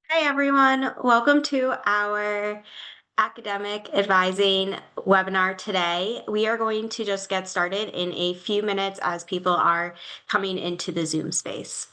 Hi, everyone. Welcome to our academic advising webinar today. We are going to just get started in a few minutes as people are coming into the Zoom space.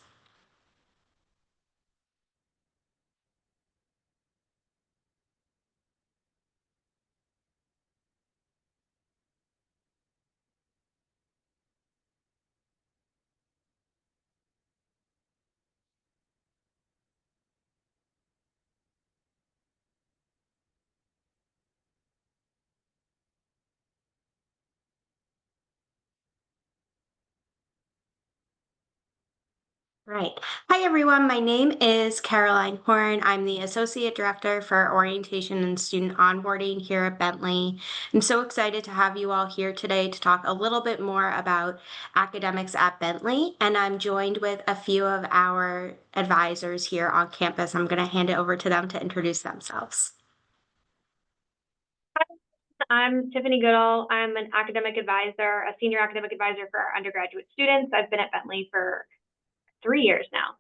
Right. Hi, everyone. My name is Caroline Horn. I'm the Associate Director for Orientation and Student Onboarding here at Bentley. I'm so excited to have you all here today to talk a little bit more about academics at Bentley. And I'm joined with a few of our advisors here on campus. I'm going to hand it over to them to introduce themselves. I'm Tiffany Goodall. I'm an academic advisor, a senior academic advisor for our undergraduate students. I've been at Bentley for 3 years now.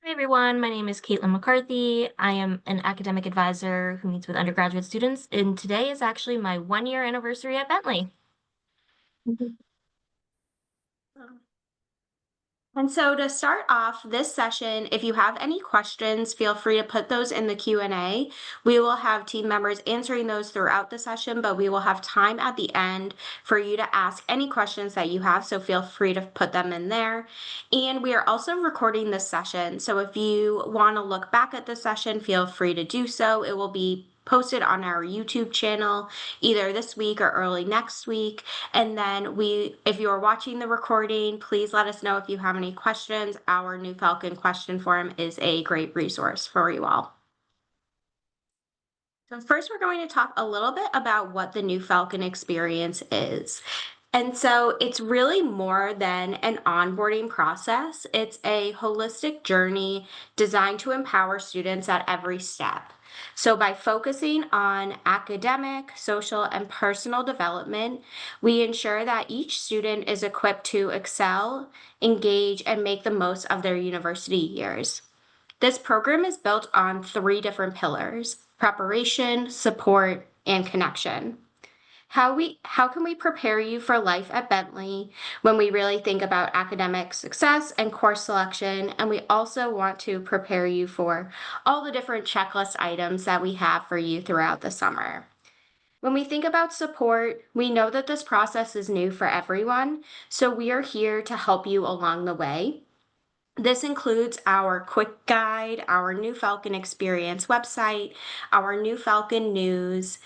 Hi everyone, my name is Caitlin McCarthy. I am an academic advisor who meets with undergraduate students, and today is actually my 1-year anniversary at Bentley. And so to start off this session, if you have any questions, feel free to put those in the Q&A. We will have team members answering those throughout the session, but we will have time at the end for you to ask any questions that you have, so feel free to put them in there. And we are also recording this session, so if you want to look back at the session, feel free to do so. It will be posted on our YouTube channel either this week or early next week. And then if you're watching the recording, please let us know if you have any questions. Our new Falcon question form is a great resource for you all. So first, we're going to talk a little bit about what the new Falcon experience is. And so it's really more than an onboarding process. It's a holistic journey designed to empower students at every step. So by focusing on academic, social, and personal development, we ensure that each student is equipped to excel, engage, and make the most of their university years. This program is built on 3 different pillars: preparation, support, and connection. How can we prepare you for life at Bentley when we really think about academic success and course selection, and we also want to prepare you for all the different checklist items that we have for you throughout the summer. When we think about support, we know that this process is new for everyone, so we are here to help you along the way. This includes our quick guide, our New Falcon Experience website, our New Falcon News,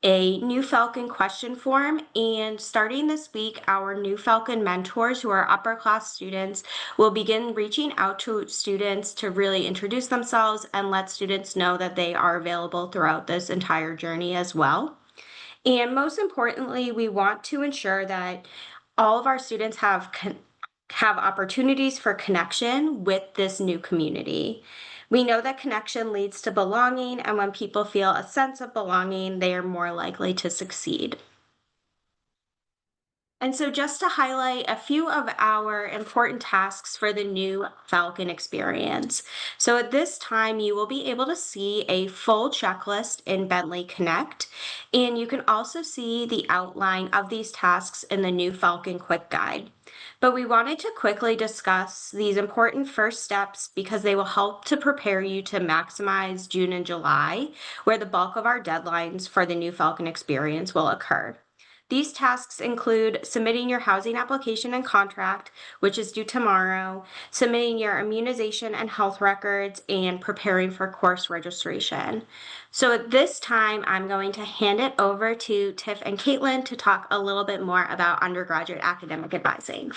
a New Falcon question form, and starting this week, our New Falcon mentors, who are upper class students, will begin reaching out to students to really introduce themselves and let students know that they are available throughout this entire journey as well. And most importantly, we want to ensure that all of our students have opportunities for connection with this new community. We know that connection leads to belonging, and when people feel a sense of belonging, they are more likely to succeed. And so just to highlight a few of our important tasks for the new Falcon experience. So at this time, you will be able to see a full checklist in Bentley Connect, and you can also see the outline of these tasks in the new Falcon Quick Guide. But we wanted to quickly discuss these important first steps because they will help to prepare you to maximize June and July, where the bulk of our deadlines for the new Falcon experience will occur. These tasks include submitting your housing application and contract, which is due tomorrow, submitting your immunization and health records, and preparing for course registration. So at this time, I'm going to hand it over to Tiff and Caitlin to talk a little bit more about undergraduate academic advising.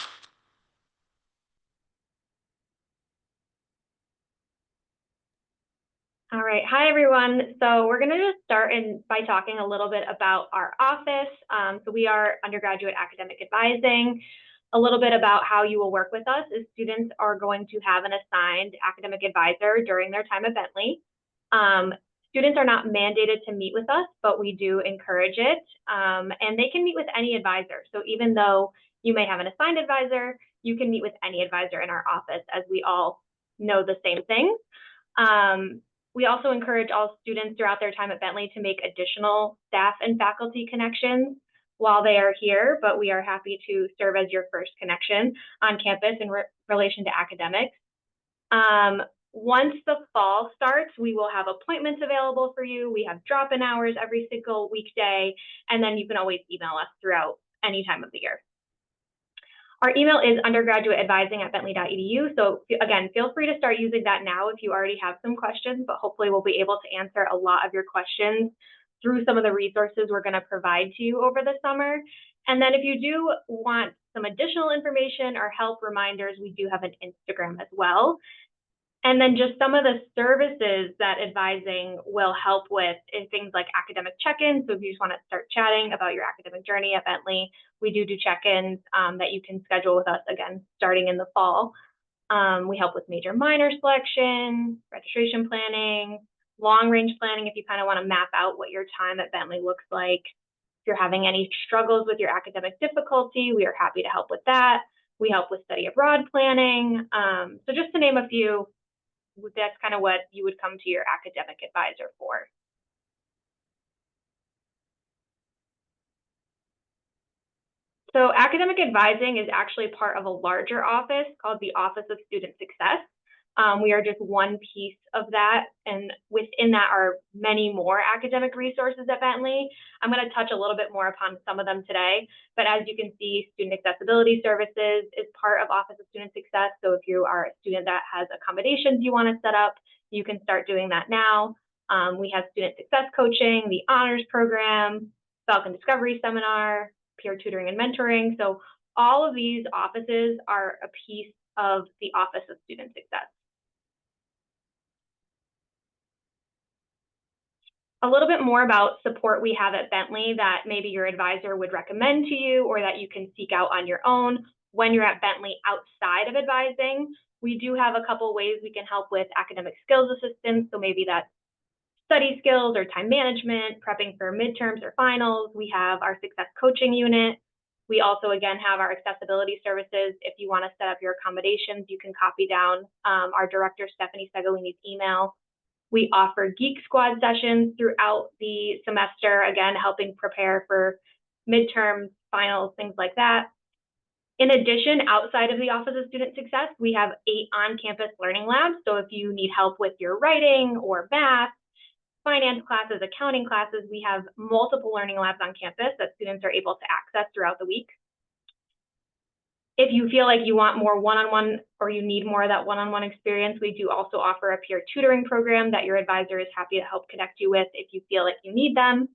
All right. Hi, everyone. So we're going to just start by talking a little bit about our office. So we are Undergraduate Academic Advising. A little bit about how you will work with us is students are going to have an assigned academic advisor during their time at Bentley. Students are not mandated to meet with us, but we do encourage it. And they can meet with any advisor. So even though you may have an assigned advisor, you can meet with any advisor in our office, as we all know the same things. We also encourage all students throughout their time at Bentley to make additional staff and faculty connections while they are here, but we are happy to serve as your first connection on campus in relation to academics. Once the fall starts, we will have appointments available for you. We have drop-in hours every single weekday, and then you can always email us throughout any time of the year. Our email is undergraduateadvising@bentley.edu. So again, feel free to start using that now if you already have some questions, but hopefully we'll be able to answer a lot of your questions through some of the resources we're going to provide to you over the summer. And then if you do want some additional information or help reminders, we do have an Instagram as well. And then just some of the services that advising will help with is things like academic check-ins. So if you just want to start chatting about your academic journey at Bentley, we do check-ins that you can schedule with us, again, starting in the fall. We help with major minor selection, registration planning, long-range planning if you kind of want to map out what your time at Bentley looks like. If you're having any struggles with your academic difficulty, we are happy to help with that. We help with study abroad planning. So just to name a few, that's kind of what you would come to your academic advisor for. So academic advising is actually part of a larger office called the Office of Student Success. We are just one piece of that, and within that are many more academic resources at Bentley. I'm going to touch a little bit more upon some of them today, but as you can see, Student Accessibility Services is part of Office of Student Success. So if you are a student that has accommodations you want to set up, you can start doing that now. We have Student Success Coaching, the Honors Program, Falcon Discovery Seminar, peer tutoring and mentoring. So all of these offices are a piece of the Office of Student Success. A little bit more about support we have at Bentley that maybe your advisor would recommend to you or that you can seek out on your own when you're at Bentley outside of advising. We do have a couple ways we can help with academic skills assistance. So maybe that's study skills or time management, prepping for midterms or finals. We have our success coaching unit. We also, again, have our accessibility services. If you want to set up your accommodations, you can copy down our director, Stephanie Segolini's email. We offer Geek Squad sessions throughout the semester, again, helping prepare for midterms, finals, things like that. In addition, outside of the Office of Student Success, we have 8 on-campus learning labs. So if you need help with your writing or math, finance classes, accounting classes, we have multiple learning labs on campus that students are able to access throughout the week. If you feel like you want more one-on-one or you need more of that one-on-one experience, we do also offer a peer tutoring program that your advisor is happy to help connect you with if you feel like you need them.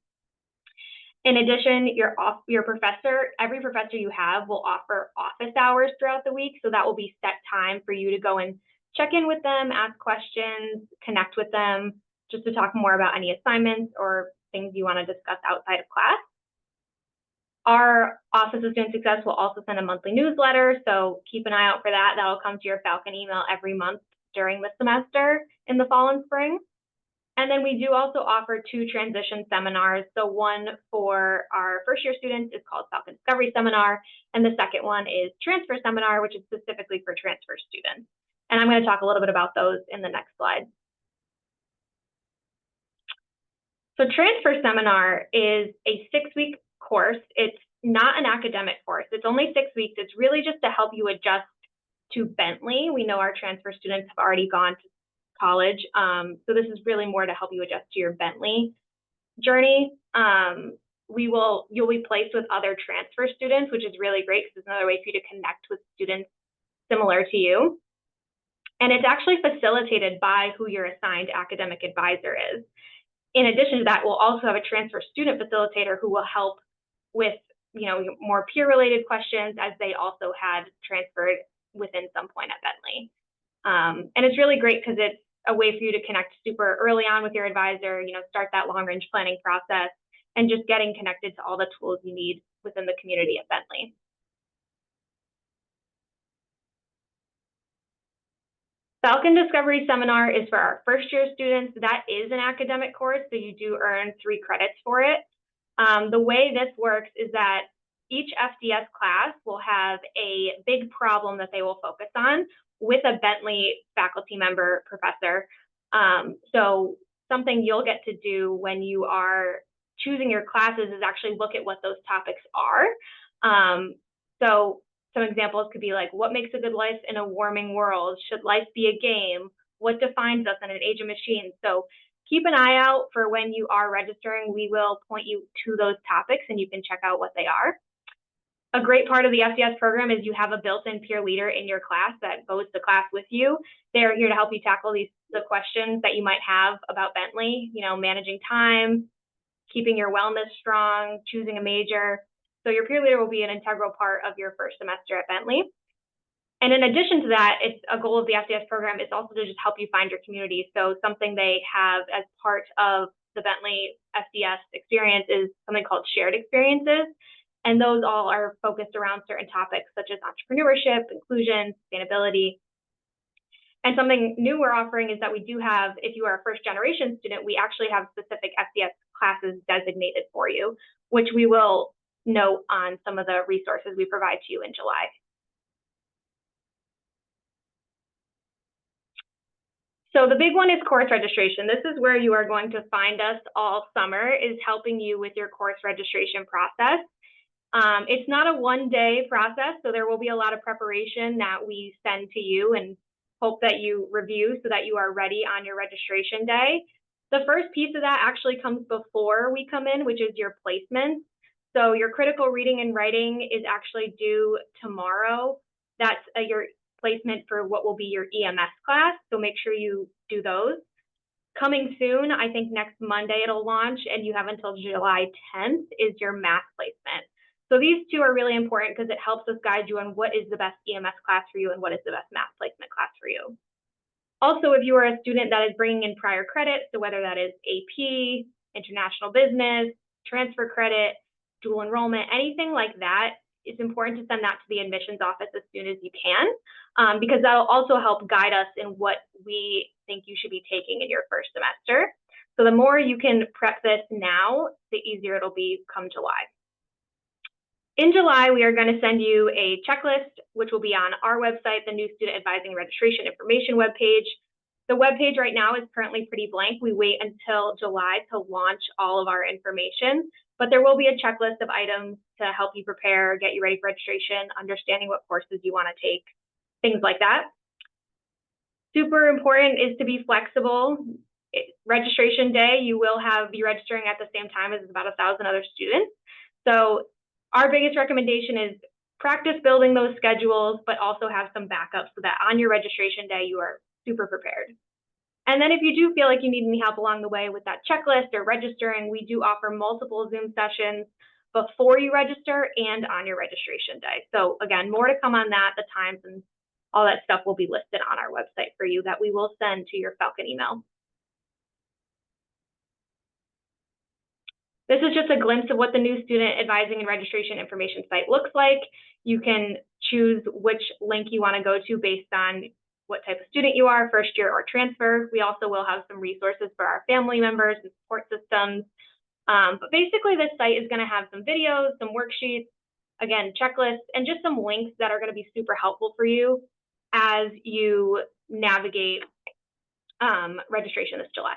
In addition, your professor, every professor you have will offer office hours throughout the week. So that will be set time for you to go and check in with them, ask questions, connect with them, just to talk more about any assignments or things you want to discuss outside of class. Our Office of Student Success will also send a monthly newsletter, so keep an eye out for that. That'll come to your Falcon email every month during the semester in the fall and spring. And then we do also offer 2 transition seminars. So one for our first-year students is called Falcon Discovery Seminar, and the second one is Transfer Seminar, which is specifically for transfer students. And I'm going to talk a little bit about those in the next slide. So Transfer Seminar is a 6-week course. It's not an academic course. It's only 6 weeks. It's really just to help you adjust to Bentley. We know our transfer students have already gone to college. So this is really more to help you adjust to your Bentley journey. You'll be placed with other transfer students, which is really great because it's another way for you to connect with students similar to you. And it's actually facilitated by who your assigned academic advisor is. In addition to that, we'll also have a transfer student facilitator who will help with more peer-related questions as they also had transferred within some point at Bentley. And it's really great because it's a way for you to connect super early on with your advisor, start that long-range planning process, and just getting connected to all the tools you need within the community at Bentley. Falcon Discovery Seminar is for our first-year students. That is an academic course, so you do earn 3 credits for it. The way this works is that each FDS class will have a big problem that they will focus on. with a Bentley faculty member professor. So something you'll get to do when you are choosing your classes is actually look at what those topics are. So some examples could be like, what makes a good life in a warming world? Should life be a game? What defines us in an age of machines? So keep an eye out for when you are registering. We will point you to those topics and you can check out what they are. A great part of the FCS program is you have a built-in peer leader in your class that goes to class with you. They're here to help you tackle the questions that you might have about Bentley, managing time, keeping your wellness strong, choosing a major. So your peer leader will be an integral part of your first semester at Bentley. And in addition to that, it's a goal of the FCS program is also to just help you find your community. So something they have as part of the Bentley FCS experience is something called shared experiences. And those all are focused around certain topics such as entrepreneurship, inclusion, sustainability. And something new we're offering is that we do have, if you are a first generation student, we actually have specific FCS classes designated for you, which we will note on some of the resources we provide to you in July. So the big one is course registration. This is where you are going to find us all summer, is helping you with your course registration process. It's not a one-day process, so there will be a lot of preparation that we send to you and hope that you review so that you are ready on your registration day. The first piece of that actually comes before we come in, which is your placement. So your critical reading and writing is actually due tomorrow. That's your placement for what will be your EMS class, so make sure you do those. Coming soon, I think next Monday it'll launch, and you have until July 10th is your math placement. So these two are really important because it helps us guide you on what is the best EMS class for you and what is the best math placement class for you. Also, if you are a student that is bringing in prior credit, so whether that is AP, international business, transfer credit, dual enrollment, anything like that, it's important to send that to the admissions office as soon as you can, because that'll also help guide us in what we think you should be taking in your first semester. So the more you can prep this now, the easier it'll be come July. In July, we are going to send you a checklist, which will be on our website, the new Student Advising Registration Information webpage. The webpage right now is currently pretty blank. We wait until July to launch all of our information, but there will be a checklist of items to help you prepare, get you ready for registration, understanding what courses you want to take, things like that. Super important is to be flexible. Registration day, you will be registering at the same time as about 1,000 other students. So our biggest recommendation is practice building those schedules, but also have some backup so that on your registration day, you are super prepared. And then if you do feel like you need any help along the way with that checklist or registering, we do offer multiple Zoom sessions before you register and on your registration day. So again, more to come on that. The times and all that stuff will be listed on our website for you that we will send to your Falcon email. This is just a glimpse of what the new Student Advising and Registration Information site looks like. You can choose which link you want to go to based on what type of student you are, first year or transfer. We also will have some resources for our family members and support systems. But basically, this site is going to have some videos, some worksheets, again, checklists, and just some links that are going to be super helpful for you as you navigate registration this July.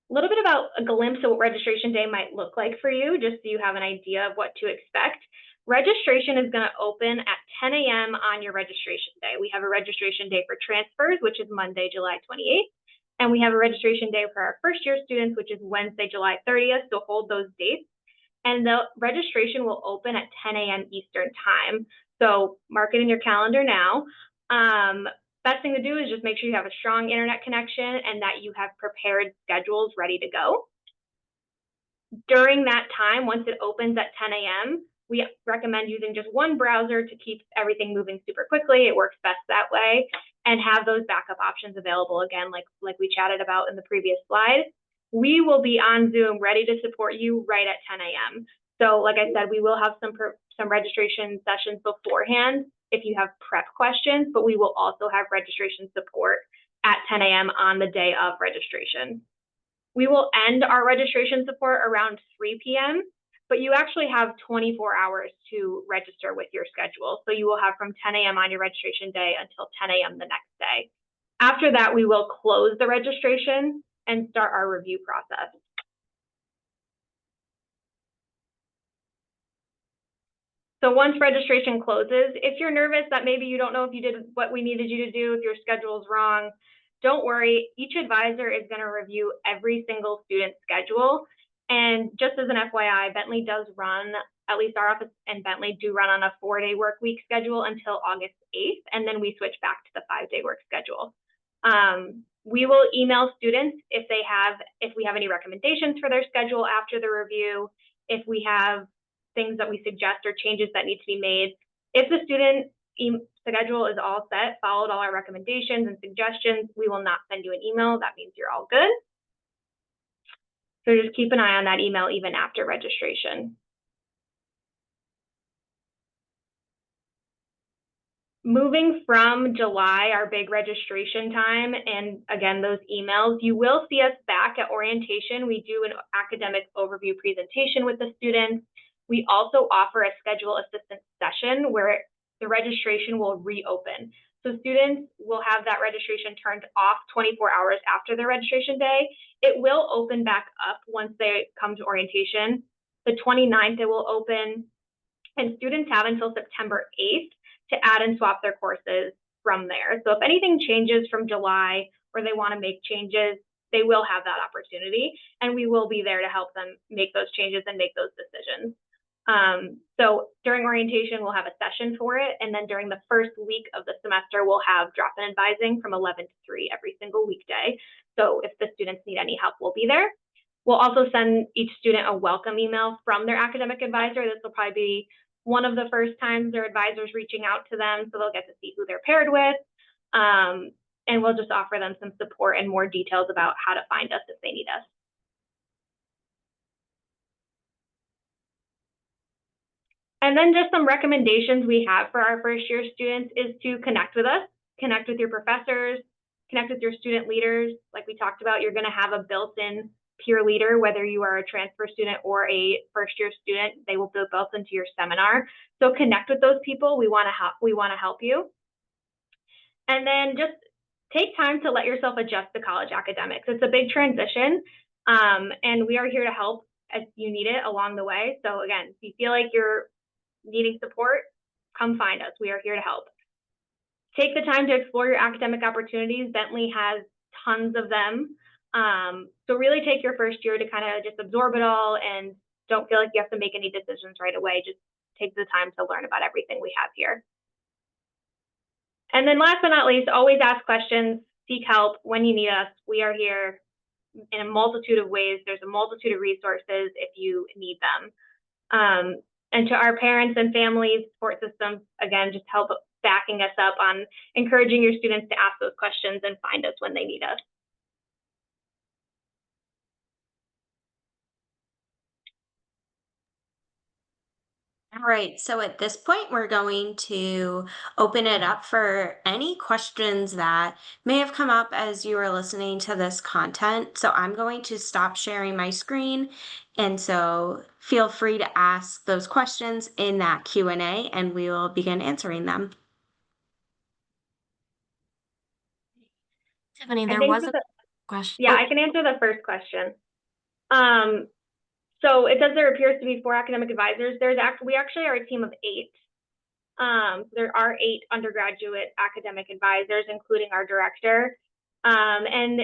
A little bit about a glimpse of what registration day might look like for you, just so you have an idea of what to expect. Registration is going to open at 10 a.m. on your registration day. We have a registration day for transfers, which is Monday, July 28th. And we have a registration day for our first year students, which is Wednesday, July 30th. So hold those dates. And the registration will open at 10 a.m. Eastern time. So mark it in your calendar now. Best thing to do is just make sure you have a strong internet connection and that you have prepared schedules ready to go. During that time, once it opens at 10 a.m., we recommend using just one browser to keep everything moving super quickly. It works best that way, and have those backup options available again, like we chatted about in the previous slide. We will be on Zoom ready to support you right at 10 a.m. So like I said, we will have some registration sessions beforehand if you have prep questions, but we will also have registration support at 10 a.m. on the day of registration. We will end our registration support around 3 p.m. but you actually have 24 hours to register with your schedule. So you will have from 10 a.m. on your registration day until 10 a.m. the next day. After that, we will close the registration and start our review process. So once registration closes, if you're nervous that maybe you don't know if you did what we needed you to do, if your schedule is wrong, don't worry. Each advisor is going to review every single student's schedule. And just as an FYI, Bentley does run, at least our office and Bentley do run on a 4-day work week schedule until August 8th, and then we switch back to the 5-day work schedule. We will email students if we have any recommendations for their schedule after the review, if we have things that we suggest or changes that need to be made. If the student schedule is all set, followed all our recommendations and suggestions, we will not send you an email. That means you're all good. So just keep an eye on that email even after registration. Moving from July, our big registration time, and again, those emails, you will see us back at orientation. We do an academic overview presentation with the students. We also offer a schedule assistance session where the registration will reopen. So students will have that registration turned off 24 hours after their registration day. It will open back up once they come to orientation. The 29th, it will open, and students have until September 8th to add and swap their courses from there. So if anything changes from July or they want to make changes, they will have that opportunity, and we will be there to help them make those changes and make those decisions. So during orientation, we'll have a session for it, and then during the first week of the semester, we'll have drop-in advising from 11 to 3 every single weekday. So if the students need any help, we'll be there. We'll also send each student a welcome email from their academic advisor. This will probably be one of the first times their advisor's reaching out to them, so they'll get to see who they're paired with. And we'll just offer them some support and more details about how to find us if they need us. And then just some recommendations we have for our first year students is to connect with us, connect with your professors, connect with your student leaders. Like we talked about, you're going to have a built-in peer leader, whether you are a transfer student or a first year student, they will be built into your seminar. So connect with those people. We want to help you. And then just take time to let yourself adjust to college academics. It's a big transition, and we are here to help as you need it along the way. So again, if you feel like you're needing support, come find us. We are here to help. Take the time to explore your academic opportunities. Bentley has tons of them. So really take your first year to kind of just absorb it all and don't feel like you have to make any decisions right away. Just take the time to learn about everything we have here. And then last but not least, always ask questions, seek help when you need us. We are here in a multitude of ways. There's a multitude of resources if you need them. And to our parents and families, support systems, again, just help backing us up on encouraging your students to ask those questions and find us when they need us. All right, so at this point, we're going to open it up for any questions that may have come up as you were listening to this content. So I'm going to stop sharing my screen, and so feel free to ask those questions in that Q&A, and we will begin answering them. Tiffany, there was a question. Yeah, I can answer the first question. So it says there appears to be 4 academic advisors. We actually are a team of 8. There are 8 undergraduate academic advisors, including our director. And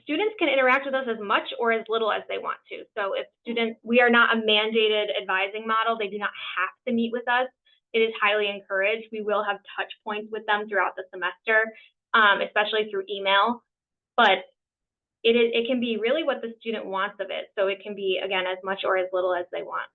students can interact with us as much or as little as they want to. So if we are not a mandated advising model, they do not have to meet with us. It is highly encouraged. We will have touch points with them throughout the semester, especially through email. But it can be really what the student wants of it. So it can be, again, as much or as little as they want.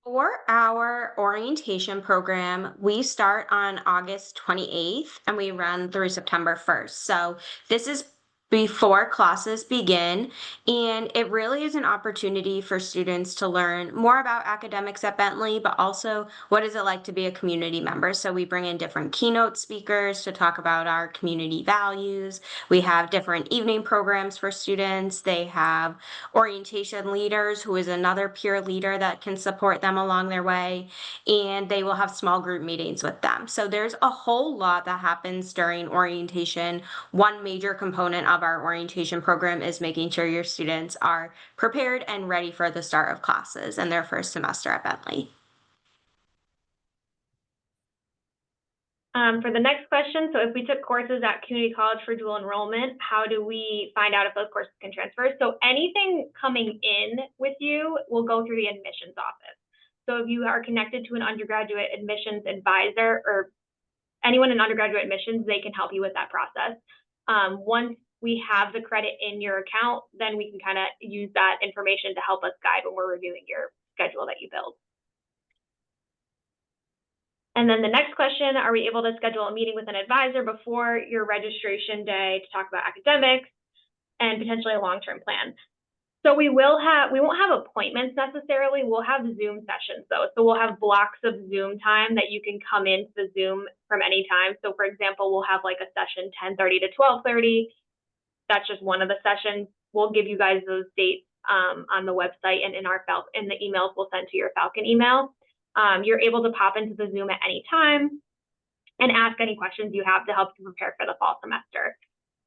For our orientation program, we start on August 28th and we run through September 1st. So this is before classes begin, and it really is an opportunity for students to learn more about academics at Bentley, but also what is it like to be a community member. So we bring in different keynote speakers to talk about our community values. We have different evening programs for students. They have orientation leaders, who is another peer leader that can support them along their way, and they will have small group meetings with them. So there's a whole lot that happens during orientation. One major component of our orientation program is making sure your students are prepared and ready for the start of classes and their first semester at Bentley. For the next question, so if we took courses at community college for dual enrollment, how do we find out if those courses can transfer? So anything coming in with you will go through the admissions office. So if you are connected to an undergraduate admissions advisor or anyone in undergraduate admissions, they can help you with that process. Once we have the credit in your account, then we can kind of use that information to help us guide when we're reviewing your schedule that you build. And then the next question, are we able to schedule a meeting with an advisor before your registration day to talk about academics and potentially a long-term plan? So we won't have appointments necessarily. We'll have Zoom sessions though. So we'll have blocks of Zoom time that you can come into the Zoom from any time. So for example, we'll have like a session 10:30 to 12:30. That's just one of the sessions. We'll give you guys those dates on the website and in the emails we'll send to your Falcon email. You're able to pop into the Zoom at any time and ask any questions you have to help you prepare for the fall semester.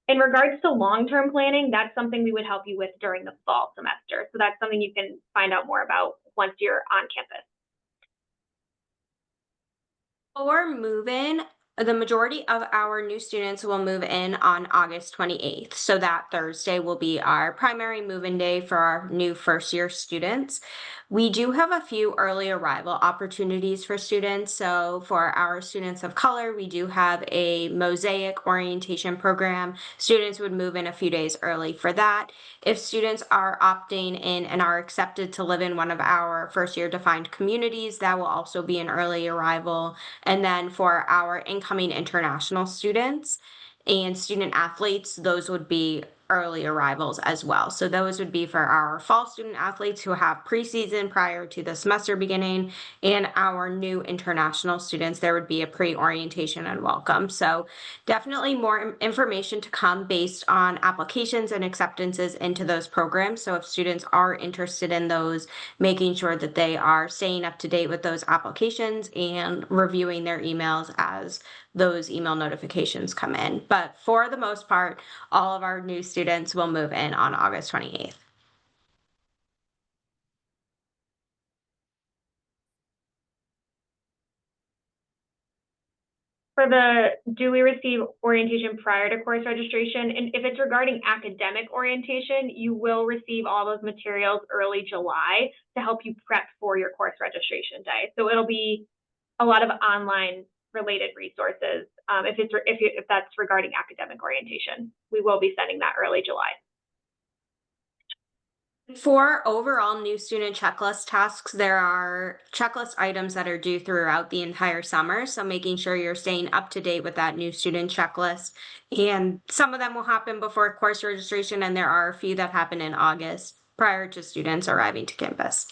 In regards to long-term planning, that's something we would help you with during the fall semester. So that's something you can find out more about once you're on campus. For move-in, the majority of our new students will move in on August 28th. So that Thursday will be our primary move-in day for our new first-year students. We do have a few early arrival opportunities for students. So for our students of color, we do have a mosaic orientation program. Students would move in a few days early for that. If students are opting in and are accepted to live in one of our first-year defined communities, that will also be an early arrival. And then for our incoming international students and student athletes, those would be early arrivals as well. So those would be for our fall student athletes who have preseason prior to the semester beginning, and our new international students, there would be a pre-orientation and welcome. So definitely more information to come based on applications and acceptances into those programs. So if students are interested in those, making sure that they are staying up to date with those applications and reviewing their emails as those email notifications come in. But for the most part, all of our new students will move in on August 28th. Do we receive orientation prior to course registration? And if it's regarding academic orientation, you will receive all those materials early July to help you prep for your course registration day. So it'll be a lot of online related resources. If that's regarding academic orientation, we will be sending that early July. For overall new student checklist tasks, there are checklist items that are due throughout the entire summer. So making sure you're staying up to date with that new student checklist. And some of them will happen before course registration, and there are a few that happen in August prior to students arriving to campus.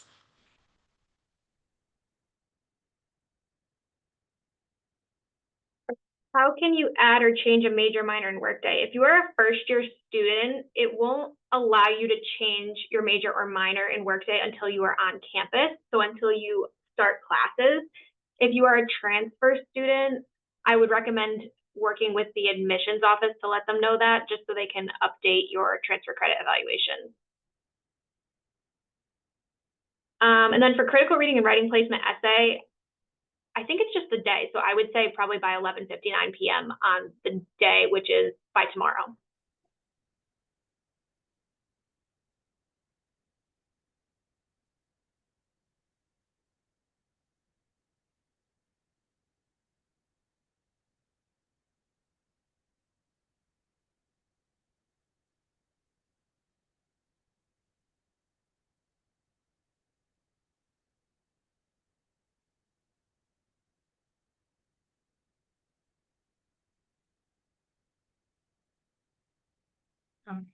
How can you add or change a major, minor, and workday? If you are a first-year student, it won't allow you to change your major or minor in workday until you are on campus, so until you start classes. If you are a transfer student, I would recommend working with the admissions office to let them know that, just so they can update your transfer credit evaluation. And then for critical reading and writing placement essay, I think it's just the day. So I would say probably by 11:59 p.m. on the day, which is by tomorrow. Um,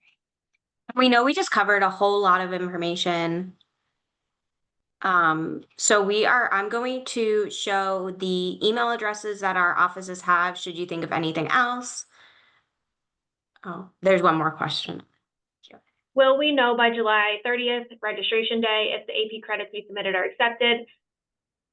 We know we just covered a whole lot of information. I'm going to show the email addresses that our offices have, should you think of anything else. Oh, there's one more question. Will we know by July 30th, registration day, if the AP credits we submitted are accepted?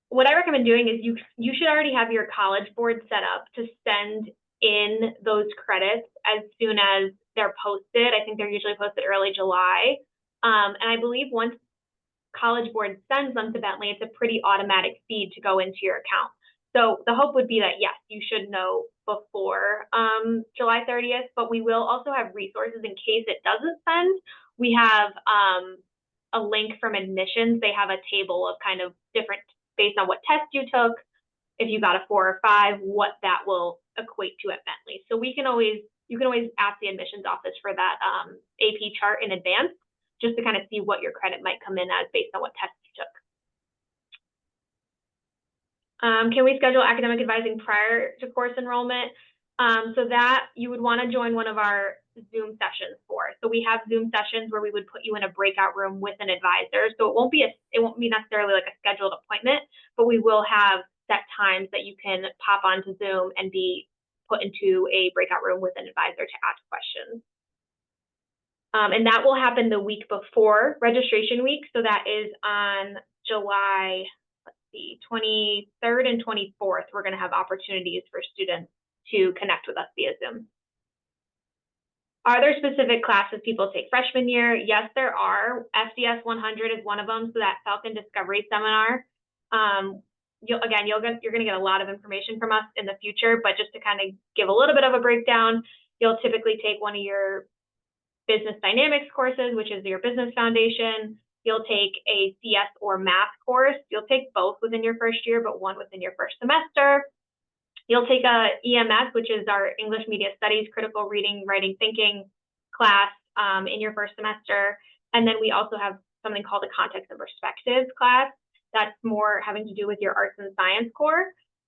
What I recommend doing is you should already have your College Board set up to send in those credits as soon as they're posted. I think they're usually posted early July. And I believe once College Board sends them to Bentley, it's a pretty automatic feed to go into your account. So the hope would be that, yes, you should know before July 30th, but we will also have resources in case it doesn't send. We have a link from admissions. They have a table of kind of different, based on what test you took, if you got a 4 or 5, what that will equate to at Bentley. So you can always ask the admissions office for that AP chart in advance, just to kind of see what your credit might come in as based on what test you took. Can we schedule academic advising prior to course enrollment? So that you would want to join one of our Zoom sessions for. So we have Zoom sessions where we would put you in a breakout room with an advisor. So it won't be necessarily like a scheduled appointment, but we will have set times that you can pop onto Zoom and be put into a breakout room with an advisor to ask questions. And that will happen the week before registration week. So that is on July, let's see, 23rd and 24th. We're going to have opportunities for students to connect with us via Zoom. Are there specific classes people take freshman year? Yes, there are. FDS 100 is one of them. So that Falcon Discovery Seminar. You're going to get a lot of information from us in the future, but just to kind of give a little bit of a breakdown, you'll typically take one of your business dynamics courses, which is your business foundation. You'll take a CS or math course. You'll take both within your first year, but one within your first semester. You'll take a EMS, which is our English Media Studies, critical reading, writing, thinking class in your first semester. And then we also have something called a context and perspectives class. That's more having to do with your arts and science core.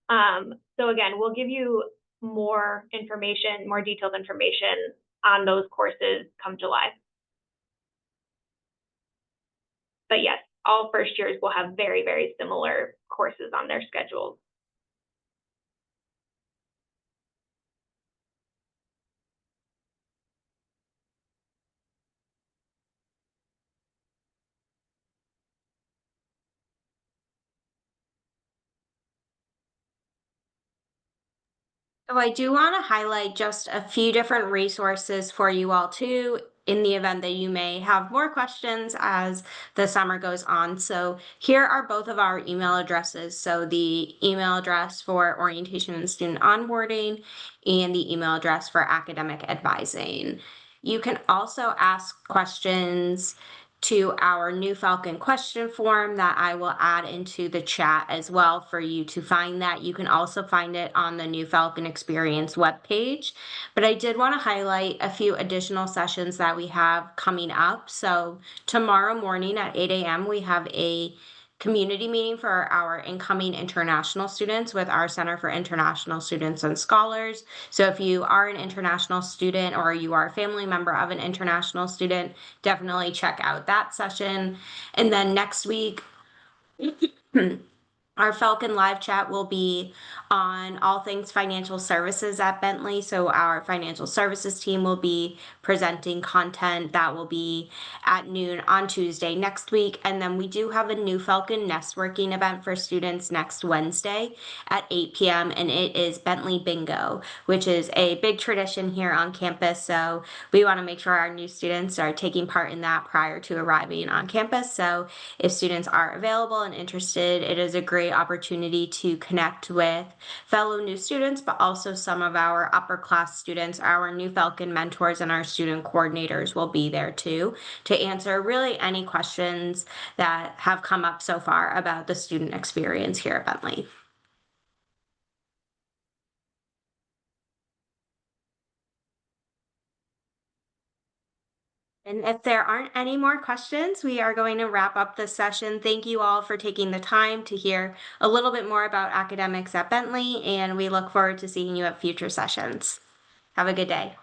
So again, we'll give you more information, more detailed information on those courses come July. But yes, all first years will have very, very similar courses on their schedules. So I do want to highlight just a few different resources for you all too, in the event that you may have more questions as the summer goes on. So here are both of our email addresses. So the email address for orientation and student onboarding and the email address for academic advising. You can also ask questions to our new Falcon question form that I will add into the chat as well for you to find that. You can also find it on the new Falcon Experience webpage. But I did want to highlight a few additional sessions that we have coming up. So tomorrow morning at 8 a.m. we have a community meeting for our incoming international students with our Center for International Students and Scholars. So if you are an international student or you are a family member of an international student, definitely check out that session. And then next week, our Falcon Live Chat will be on all things financial services at Bentley. So our financial services team will be presenting content that will be at noon on Tuesday next week. And then we do have a new Falcon networking event for students next Wednesday at 8 p.m. And it is Bentley Bingo, which is a big tradition here on campus. So we want to make sure our new students are taking part in that prior to arriving on campus. So if students are available and interested, it is a great opportunity to connect with fellow new students, but also some of our upper class students. Our new Falcon mentors and our student coordinators will be there too to answer really any questions that have come up so far about the student experience here at Bentley. And if there aren't any more questions, we are going to wrap up this session. Thank you all for taking the time to hear a little bit more about academics at Bentley, and we look forward to seeing you at future sessions. Have a good day.